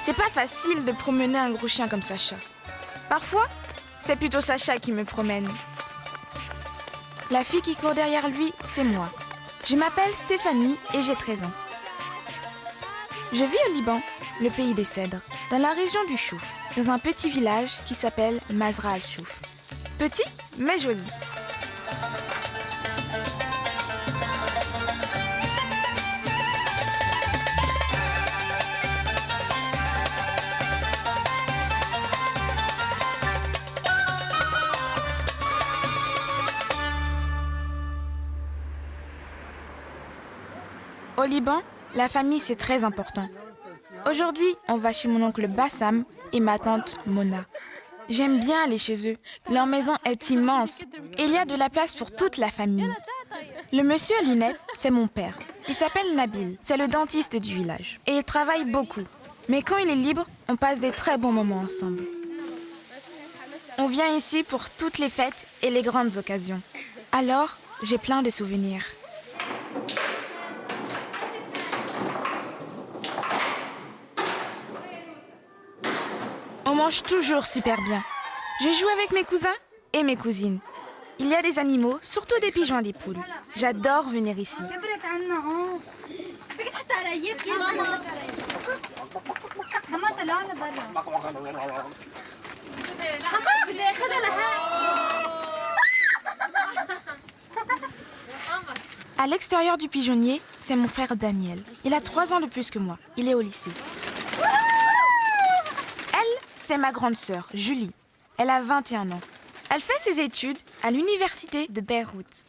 C'est pas facile de promener un gros chien comme Sacha. Parfois, c'est plutôt Sacha qui me promène. La fille qui court derrière lui, c'est moi. Je m'appelle Stéphanie et j'ai 13 ans. Je vis au Liban, le pays des cèdres, dans la région du Chouf, dans un petit village qui s'appelle Mazra al-Chouf. Petit, mais joli. Au Liban, la famille c'est très important. Aujourd'hui, on va chez mon oncle Bassam et ma tante Mona. J'aime bien aller chez eux. Leur maison est immense et il y a de la place pour toute la famille. Le monsieur à lunettes, c'est mon père. Il s'appelle Nabil, c'est le dentiste du village. Et il travaille beaucoup. Mais quand il est libre, on passe des très bons moments ensemble. On vient ici pour toutes les fêtes et les grandes occasions. Alors, j'ai plein de souvenirs. On mange toujours super bien. Je joue avec mes cousins et mes cousines. Il y a des animaux, surtout des pigeons et des poules. J'adore venir ici. À l'extérieur du pigeonnier, c'est mon frère Daniel. Il a 3 ans de plus que moi. Il est au lycée. C'est ma grande sœur, Julie. Elle a 21 ans. Elle fait ses études à l'université de Beyrouth.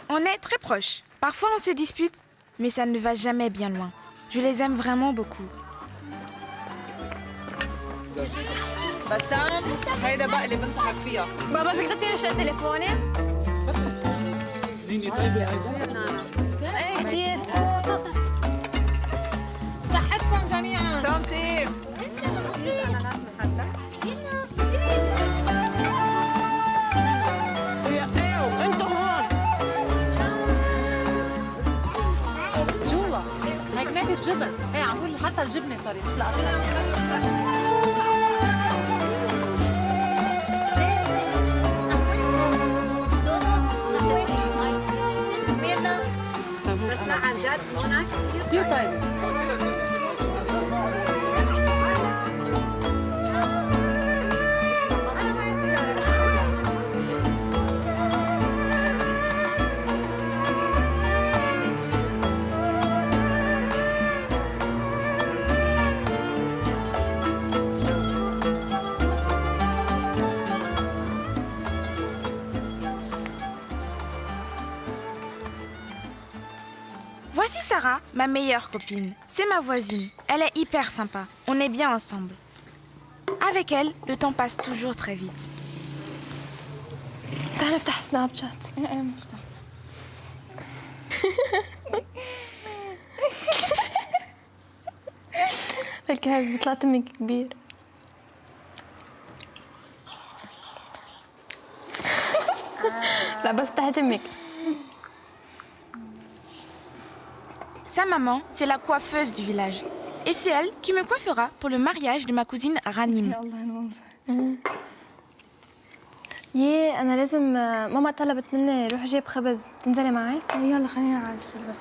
On est très proches. Parfois, on se dispute, mais ça ne va jamais bien loin. Je les aime vraiment beaucoup. بسام هيدا بقى اللي بنصحك فيها بابا فيك تعطيني شوية تليفوني؟ ايه كتير صحتكم جميعا سامتي انتوا هون جوا هيك كنافة جبن ايه عم بقول حتى الجبنة صارت مش الأشرار بس لا عن جد هون كتير طيبة Voici Sarah, ma meilleure copine. C'est ma voisine. Elle est hyper sympa. On est bien ensemble. Avec elle, le temps passe toujours très vite. تعال نفتح سناب شات. لك هذا بيطلع تمك كبير. لا بس فتحي تمك. Sa maman, c'est la coiffeuse du village. Et c'est elle qui me coiffera pour le mariage de ma cousine Ranim. يي أنا لازم ماما طلبت مني روح جيب خبز تنزلي معي؟ يلا خلينا نعجل بس.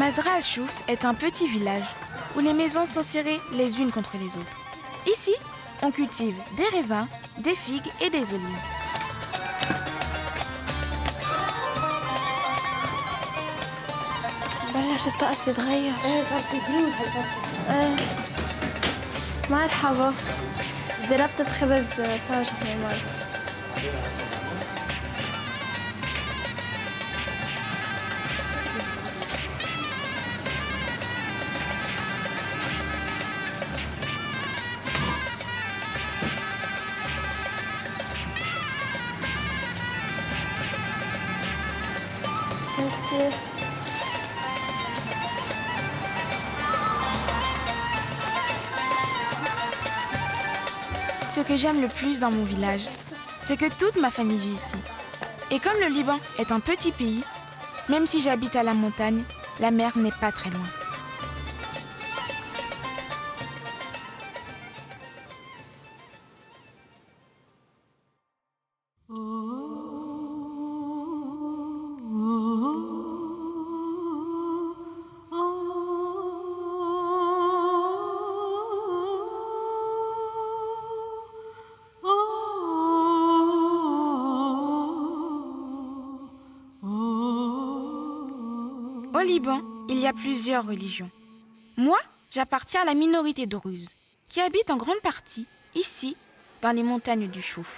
Mazra al-Chouf est un petit village où les maisons sont serrées les unes contre les autres. Ici, on cultive des raisins, des figues et des olives. بلش الطقس يتغير. ايه صار في برود هالفترة ايه مرحبا بدي ربطة خبز صاجة في المي. Merci. Ce que j'aime le plus dans mon village, c'est que toute ma famille vit ici. Et comme le Liban est un petit pays, même si j'habite à la montagne, la mer n'est pas très loin. Au Liban, il y a plusieurs religions. Moi, j'appartiens à la minorité druze, qui habite en grande partie ici, dans les montagnes du Chouf.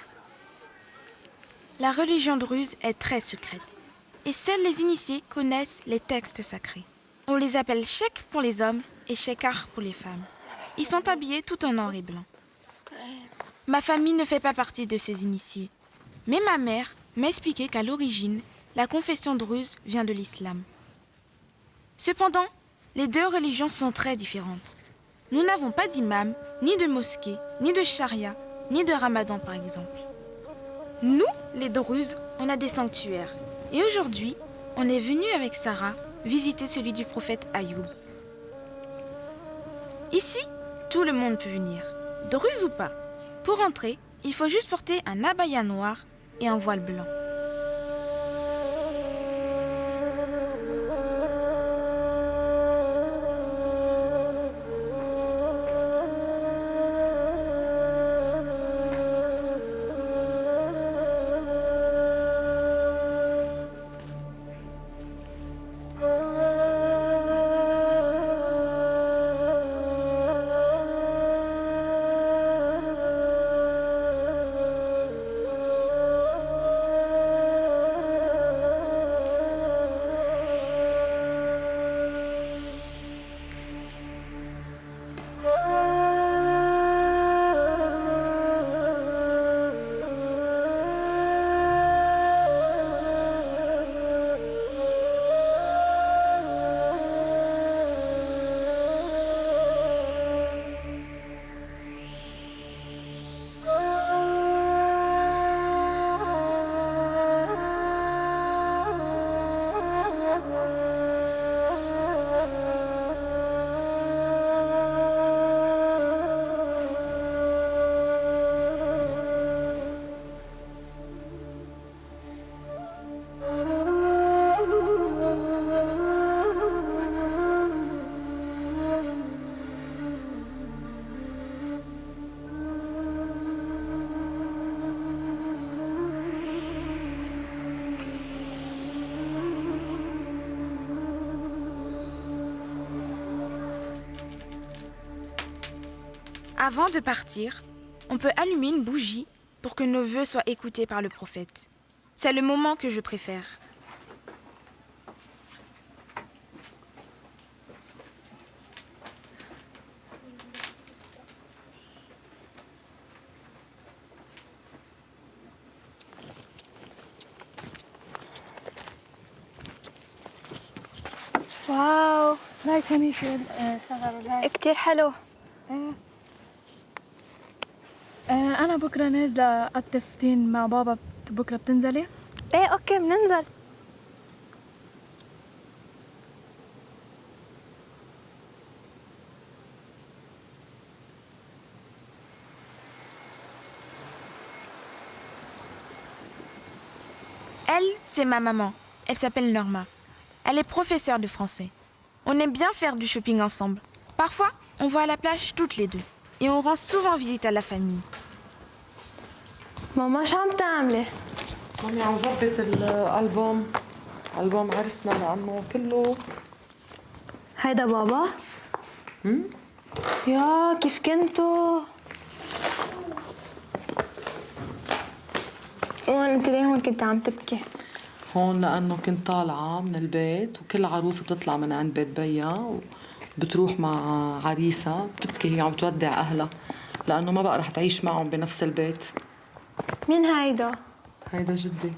La religion druze est très secrète, et seuls les initiés connaissent les textes sacrés. On les appelle cheikhs pour les hommes et sheikhar pour les femmes. Ils sont habillés tout en or et blanc. Ma famille ne fait pas partie de ces initiés, mais ma mère m'a expliqué qu'à l'origine, la confession druze vient de l'islam. Cependant, les deux religions sont très différentes. Nous n'avons pas d'imam, ni de mosquée, ni de charia, ni de ramadan par exemple. Nous, les Druzes, on a des sanctuaires. Et aujourd'hui, on est venu avec Sarah visiter celui du prophète Ayoub. Ici, tout le monde peut venir, Druze ou pas. Pour entrer, il faut juste porter un abaya noir et un voile blanc. Avant de partir, on peut allumer une bougie pour que nos vœux soient écoutés par le prophète. C'est le moment que je préfère. واو رايك هني شو شغلوا هاي؟ كتير حلو. أنا بكرة نازلة أقطف تين مع بابا، بكرة بتنزلي؟ ايه اوكي بننزل. Elle, c'est ma maman. Elle s'appelle Norma. Elle est professeure de français. On aime bien faire du shopping ensemble. Parfois, on va à la plage toutes les deux. Et on rend souvent visite à la famille. ماما شو عم تعملي؟ مامي عم ظبط الألبوم عرسنا لأنه كله. هيدا بابا؟ يا كيف كنتوا؟ وانت ليه هون كنت عم تبكي؟ هون لأنه كنت طالعة من البيت وكل عروسة بتطلع من عند بيت بيها وبتروح مع عريسة بتبكي، هي عم تودع أهلها لأنه ما بقى رح تعيش معهم بنفس البيت. مين هيدا؟ هيدا جدي.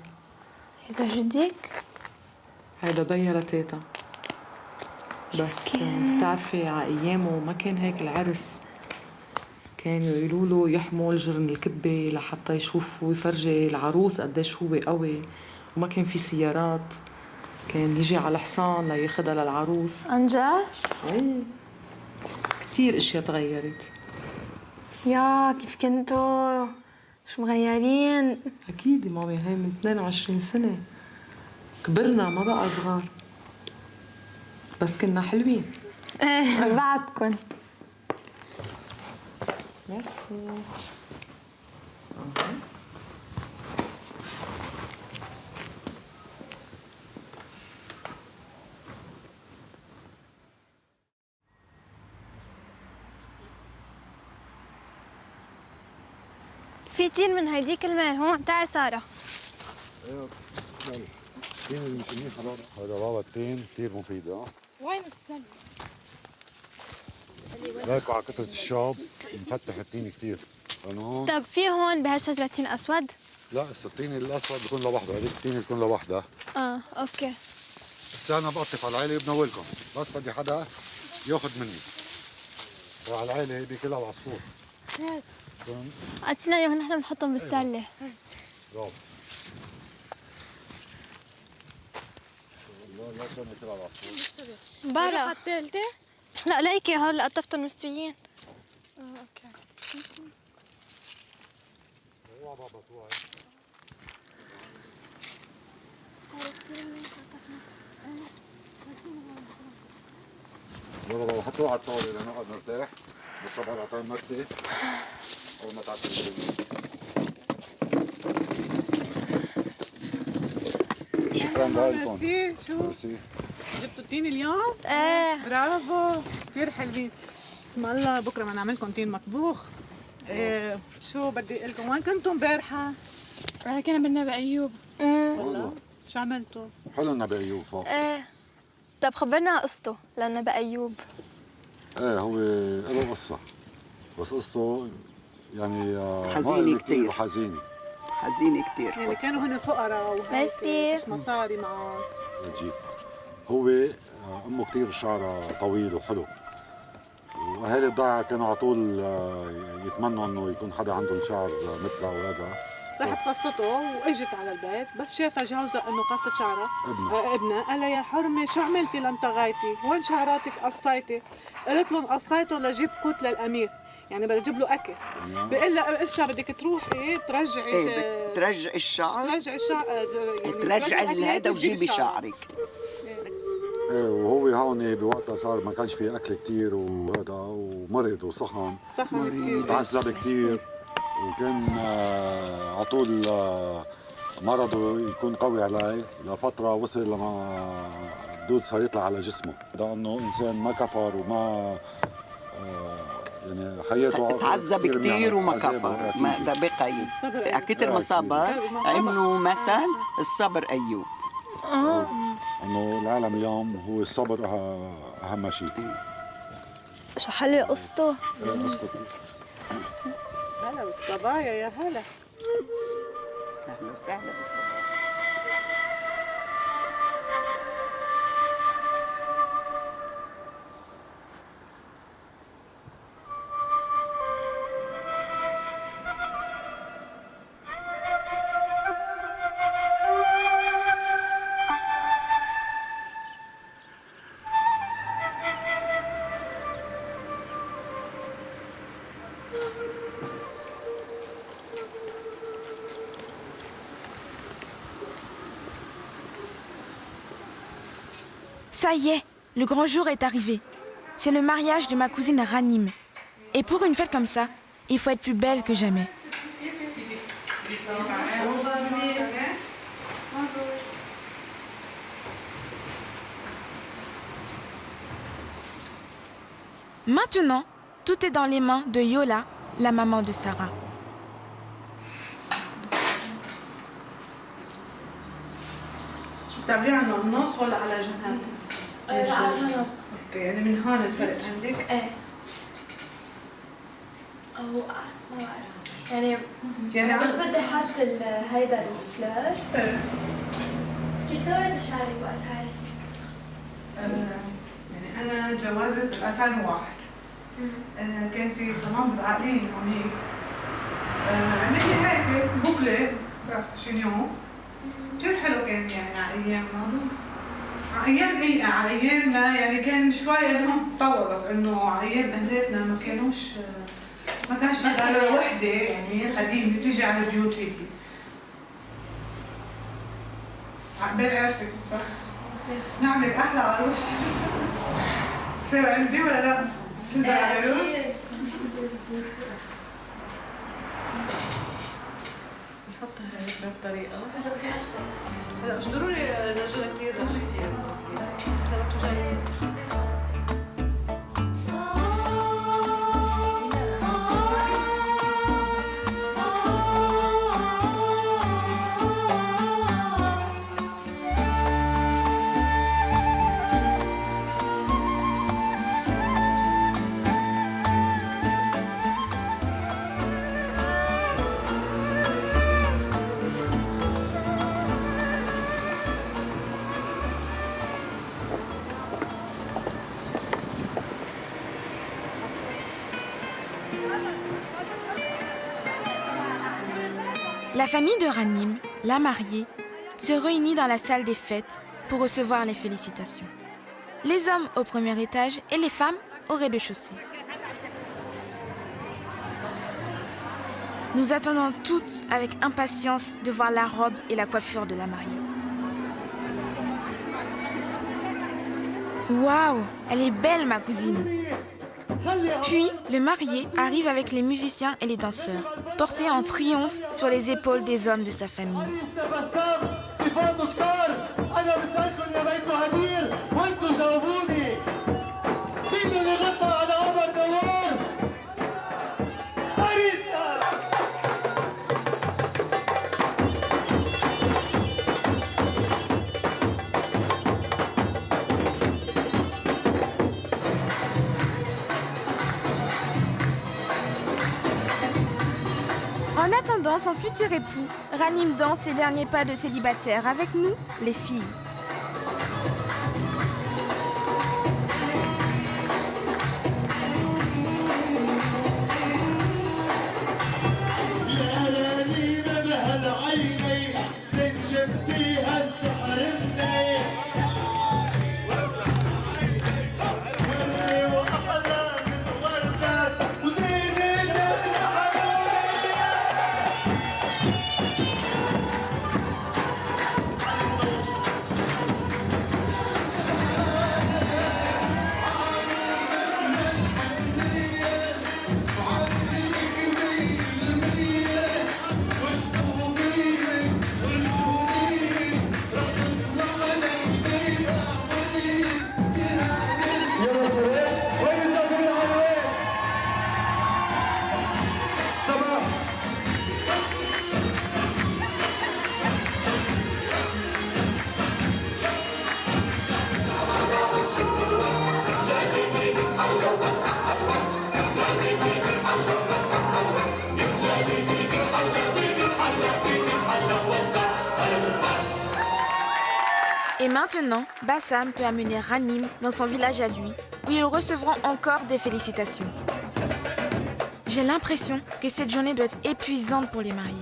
هيدا جديك؟ هيدا بيا لتيتا. بس بتعرفي على أيامه ما كان هيك العرس، كانوا يقولوا له يحمل جرن الكبة لحتى يشوف ويفرجي العروس قديش هو قوي، وما كان في سيارات، كان يجي على الحصان لياخدها للعروس. عن جد؟ ايه كتير اشياء تغيرت. يا كيف كنتوا؟ شو مغيرين؟ اكيد يا مامي، هي من 22 سنة كبرنا ما بقى صغار، بس كنا حلوين. ايه بعدكن. ميرسي. في تين من هيديك المال هون، تعي سارة. ايوه يلا التين اللي مش منيح هذا بابا التين كثير مفيد. وين السلة؟ ليك على قطعة الشاب مفتح التين كثير لانه هون. طب في هون بهالشجرة تين اسود؟ لا التين الاسود بيكون لوحده، هذيك التين بتكون لوحدها. اوكي. بس انا بقطف على العيله بنولكم، بس بدي حدا ياخذ مني. وعلى العيله هيدي كلها العصفور. هات. اعطينا اياهم نحن بنحطهم بالسله. برافو. والله لا كان كلها العصفور. برا. الثالثة؟ لا ليكي هول قطفتهم مستويين. اوكي. هو بابا توعي. يلا بابا حطوه على الطاولة لنقعد نرتاح، نشرب قطعتين مرتي أول ما تعطي الجبنة. شكرا لكم. ميرسي. شو ميرسي. جبتوا التين اليوم؟ ايه برافو كثير حلوين. اسم الله بكره بدنا نعمل لكم تين مطبوخ. إيه شو بدي اقول لكم، وين كنتوا امبارحه؟ أنا كنا بالنبي أيوب. والله شو عملتوا؟ حلو النبي أيوب فوق. ايه. طب خبرنا قصته للنبي أيوب. ايه هو له قصة، بس قصته يعني حزينة كتير. وحزينة. حزينة كتير. يعني كانوا هن فقراء وهيك ميرسي. مش مصاري معهم. نجيب هو امه كثير شعرها طويل وحلو، واهالي الضيعه كانوا على طول يتمنوا انه يكون حدا عندهم شعر مثله وهذا. راحت قصته واجت على البيت، بس شافها جوزها انه قصت شعرها ابنها، قال لها يا حرمه شو عملتي لانطغيتي؟ وين شعراتك قصيتي؟ قالت لهم قصيته لجيب قوت للامير، يعني بدي اجيب له اكل. بقول لها اسا بدك تروحي ترجعي بدك ترجعي الشعر، ترجعي الشعر يعني ترجعي هذا وجيبي شعرك. ايه وهو هون بوقتها صار ما كانش في اكل كثير وهذا، ومرض وسخن كثير تعذب كثير، وكان على طول مرضه يكون قوي عليه لفتره، وصل لما الدود صار يطلع على جسمه، لانه انسان ما كفر وما يعني حياته تعذب كثير وما كفر، ما ده بقى كتر ما صبر. عملوا مثل الصبر أيوب. انه العالم اليوم هو الصبر اهم شيء. شو حلوة قصته. قصته هلا بالصبايا يا هلا. أهلا وسهلا بالصبايا. Ça y est, le grand jour est arrivé. C'est le mariage de ma cousine Ranim. Et pour une fête comme ça, il faut être plus belle que jamais. Maintenant, tout est dans les mains de Yola, la maman de Sarah. بتعمليه على النص ولا على جنب؟ على النص. اوكي يعني من هون الفرق عندك؟ ايه. او ما بعرف يعني بس بدي احط هيدا الفلور. كيف سويتي شعرك وقت عرسك؟ يعني انا جوازت ب 2001. كان في كمان بعقلين عميق عمل لي هيك بوكلي شينيون كثير حلو كان يعني على ايامنا على ايامنا يعني كان شوي انهم تطور بس انه على ايام اهلاتنا ما كانش في غير وحده يعني قديمه بتيجي على البيوت هيك عقبال عرسك صح؟ نعملك احلى عروس تصير عندي ولا لا؟ تزعلوا؟ نحطها هيك بهالطريقه هلا مش ضروري نرجع كثير رش كثير هلا وقته جاي La famille de Ranim, la mariée, se réunit dans la salle des fêtes pour recevoir les félicitations. Les hommes au premier étage et les femmes au rez-de-chaussée. Nous attendons toutes avec impatience de voir la robe et la coiffure de la mariée. Waouh, elle est belle ma cousine! Puis, le marié arrive avec les musiciens et les danseurs, portés en triomphe sur les épaules des hommes de sa famille. En attendant son futur époux, Ranim danse ses derniers pas de célibataire avec nous, les filles. Et maintenant, Bassam peut amener Ranim dans son village à lui, où ils recevront encore des félicitations. J'ai l'impression que cette journée doit être épuisante pour les mariés.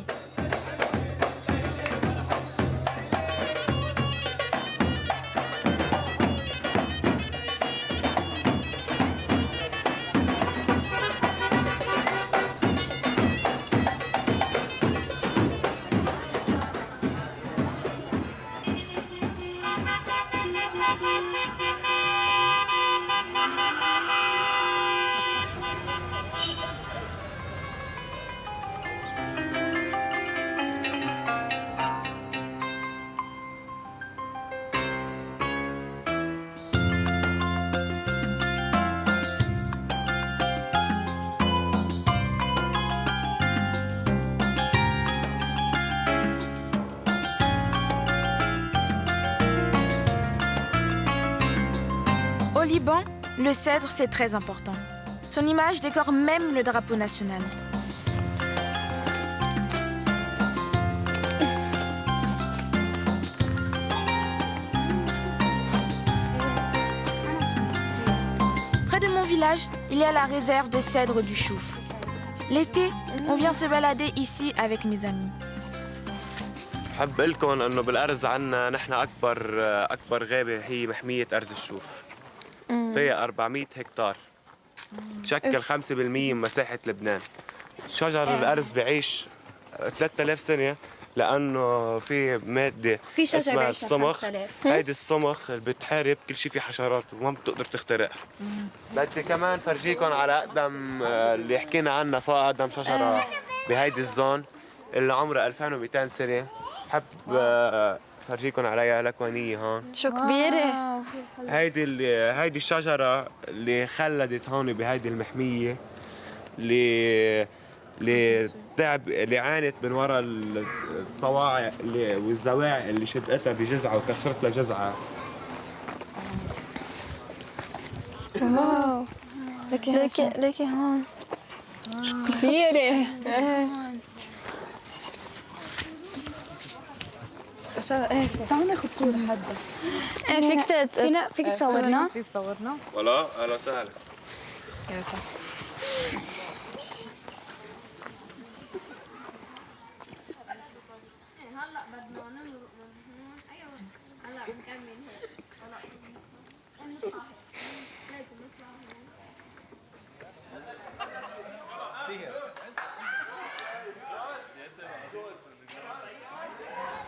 Au Liban, le cèdre, c'est très important. Son image décore même le drapeau national. Près de mon village, il y a la réserve de cèdres du Chouf. L'été, on vient se balader ici avec mes amis. بحب أقول لكم إنه بالأرز عنا نحن أكبر غابة هي محمية أرز الشوف. فيها 400 هكتار. تشكل 5% من مساحة لبنان. شجر الأرز بعيش 3000 سنة لأنه في مادة في شجر اسمها بعيش الصمخ. 5000. هيدي الصمخ بتحارب كل شيء في حشرات وما بتقدر تخترقها. بدي كمان فرجيكم على أقدم اللي حكينا عنها فوق أقدم شجرة بهيدي الزون اللي عمرها 2200 سنة. بحب فرجيكم عليها لكوانية هون. شو كبيرة. هيدي الشجرة اللي خلدت هون بهيدي المحمية اللي عانت من وراء الصواعق والزواعق اللي شدقتها بجذعها وكسرت لها جذعها. واو. لكي هون. شو كبيرة. تعالوا ناخذ صورة حدا. فيك تصورنا؟ في تصورنا؟ ولا أهلا وسهلا. هلا بدنا نروح ايوه هلا بنكمل هيك لازم نطلع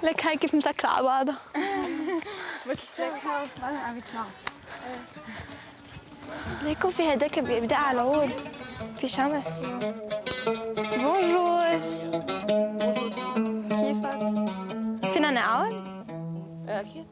لك هاي كيف مسكرة على بعضها. ليكو في هداك بيبدأ على العود في شمس. بونجور. كيفك؟ فينا نقعد؟ أكيد.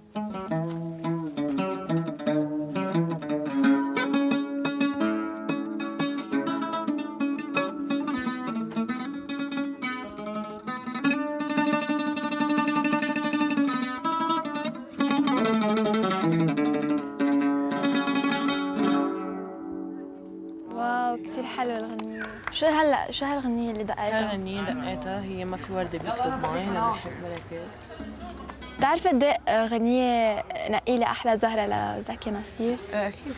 واو كثير حلوة الغنية. شو هالغنية اللي دقيتها؟ هالغنية دقيتها هي ما في وردة بيطلب معي هلا بحب ملكات. بتعرفي قد ايه غنية نقيلة أحلى زهرة لزكي نصيف؟ أكيد.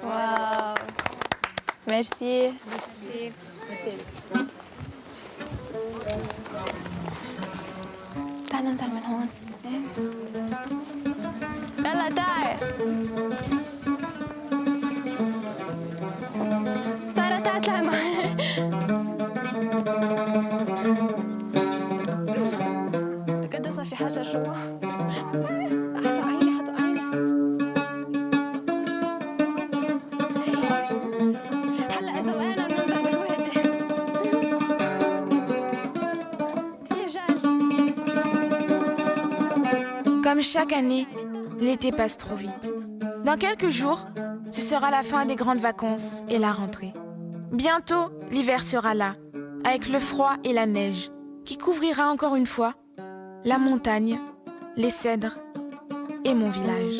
واو ميرسي. تعال ننزل من هون. يلا تعي سارة، تعي اطلعي معي. قد صار في حجر جوا. حطوا عيني. هلا إذا وقعنا بننزل بالوحدة. يا جال. Comme chaque année, l'été passe trop vite. Dans quelques jours, ce sera la fin des grandes vacances et la rentrée. Bientôt, l'hiver sera là, avec le froid et la neige, qui couvrira encore une fois la montagne, les cèdres et mon village.